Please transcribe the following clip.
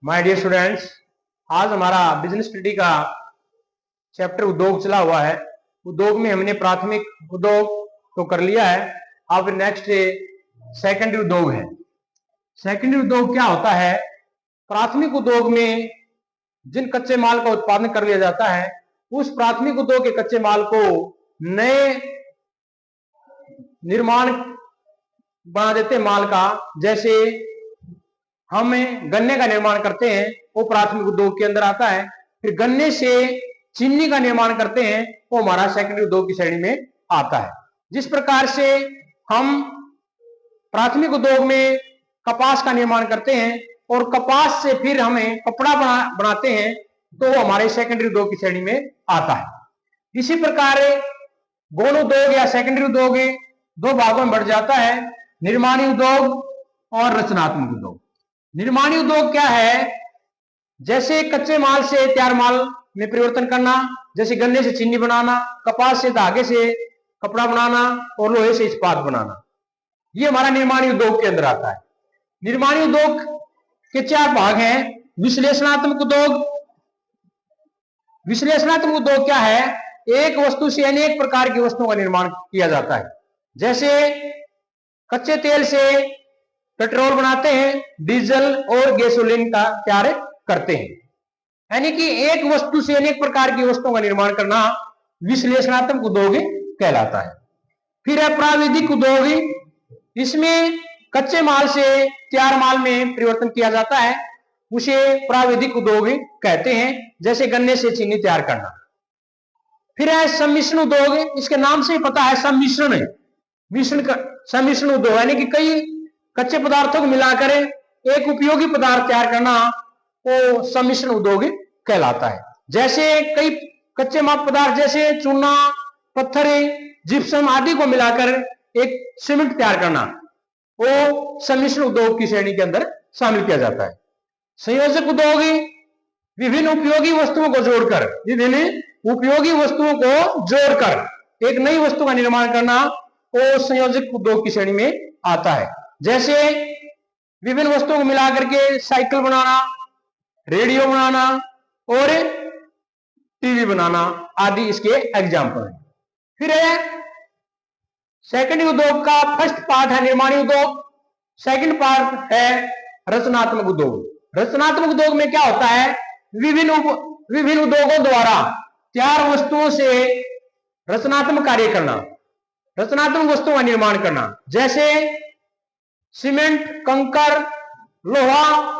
My dear students, आज हमारा business study का चैप्टर उद्योग चला हुआ है। उद्योग में हमने प्राथमिक उद्योग तो कर लिया है। अब नेक्स्ट सेकेंडरी उद्योग है। सेकेंडरी उद्योग क्या होता है? प्राथमिक उद्योग में जिन कच्चे माल का उत्पादन कर लिया जाता है, उस प्राथमिक उद्योग के कच्चे माल को नए निर्माण बना देते माल का। जैसे हम गन्ने का निर्माण करते हैं, वो प्राथमिक उद्योग के अंदर आता है। फिर गन्ने से चीनी का निर्माण करते हैं, वो हमारा सेकेंडरी उद्योग की श्रेणी में आता है। जिस प्रकार से हम प्राथमिक उद्योग में कपास का निर्माण करते हैं और कपास से फिर हमें कपड़ा बनाते हैं, तो वो हमारे सेकेंडरी उद्योग की श्रेणी में आता है। इसी प्रकार गौण उद्योग या सेकेंडरी उद्योग दो भागों में बढ़ जाता है, निर्माणी उद्योग और रचनात्मक उद्योग। निर्माणी उद्योग क्या है? जैसे कच्चे माल से तैयार माल में परिवर्तन करना, जैसे गन्ने से चीनी बनाना, कपास से धागे से कपड़ा बनाना और लोहे से इस्पात बनाना, ये हमारा निर्माणी उद्योग के अंदर आता है। निर्माणी उद्योग के चार भाग हैं। विश्लेषणात्मक उद्योग। विश्लेषणात्मक उद्योग क्या है? एक वस्तु से अनेक प्रकार की वस्तुओं का निर्माण किया जाता है। जैसे कच्चे तेल से पेट्रोल बनाते हैं, डीजल और गैसोलीन का तैयार करते हैं। यानी कि एक वस्तु से अनेक प्रकार की वस्तुओं का निर्माण करना विश्लेषणात्मक उद्योग कहलाता है। फिर है प्राविधिक उद्योग। इसमें कच्चे माल से तैयार माल में परिवर्तन किया जाता है, उसे प्राविधिक उद्योग कहते हैं। जैसे गन्ने से चीनी तैयार करना। फिर है सम्मिश्रण उद्योग। इसके नाम से ही पता है सम्मिश्रण है। सम्मिश्रण उद्योग यानी कि कई कच्चे पदार्थों को मिलाकर एक उपयोगी पदार्थ तैयार करना, वो सम्मिश्रण उद्योग कहलाता है। जैसे कई कच्चे पदार्थ जैसे चूना, पत्थर, जिप्सम आदि को मिलाकर एक सीमेंट तैयार करना, वो सम्मिश्रण उद्योग की श्रेणी के अंदर शामिल किया जाता है। संयोजक उद्योग विभिन्न उपयोगी वस्तुओं को जोड़कर एक नई वस्तु का निर्माण करना, वो संयोजक उद्योग की श्रेणी में आता है। जैसे विभिन्न वस्तुओं को मिलाकर के साइकिल बनाना, रेडियो बनाना और टीवी बनाना आदि इसके एग्जाम्पल हैं। फिर है सेकेंडरी उद्योग का फर्स्ट पार्ट है निर्माणी उद्योग, सेकंड पार्ट है रचनात्मक उद्योग। रचनात्मक उद्योग में क्या होता है? विभिन्न उद्योगों द्वारा तैयार वस्तुओं से रचनात्मक कार्य करना, रचनात्मक वस्तुओं का निर्माण करना। जैसे सीमेंट, कंकर, लोहा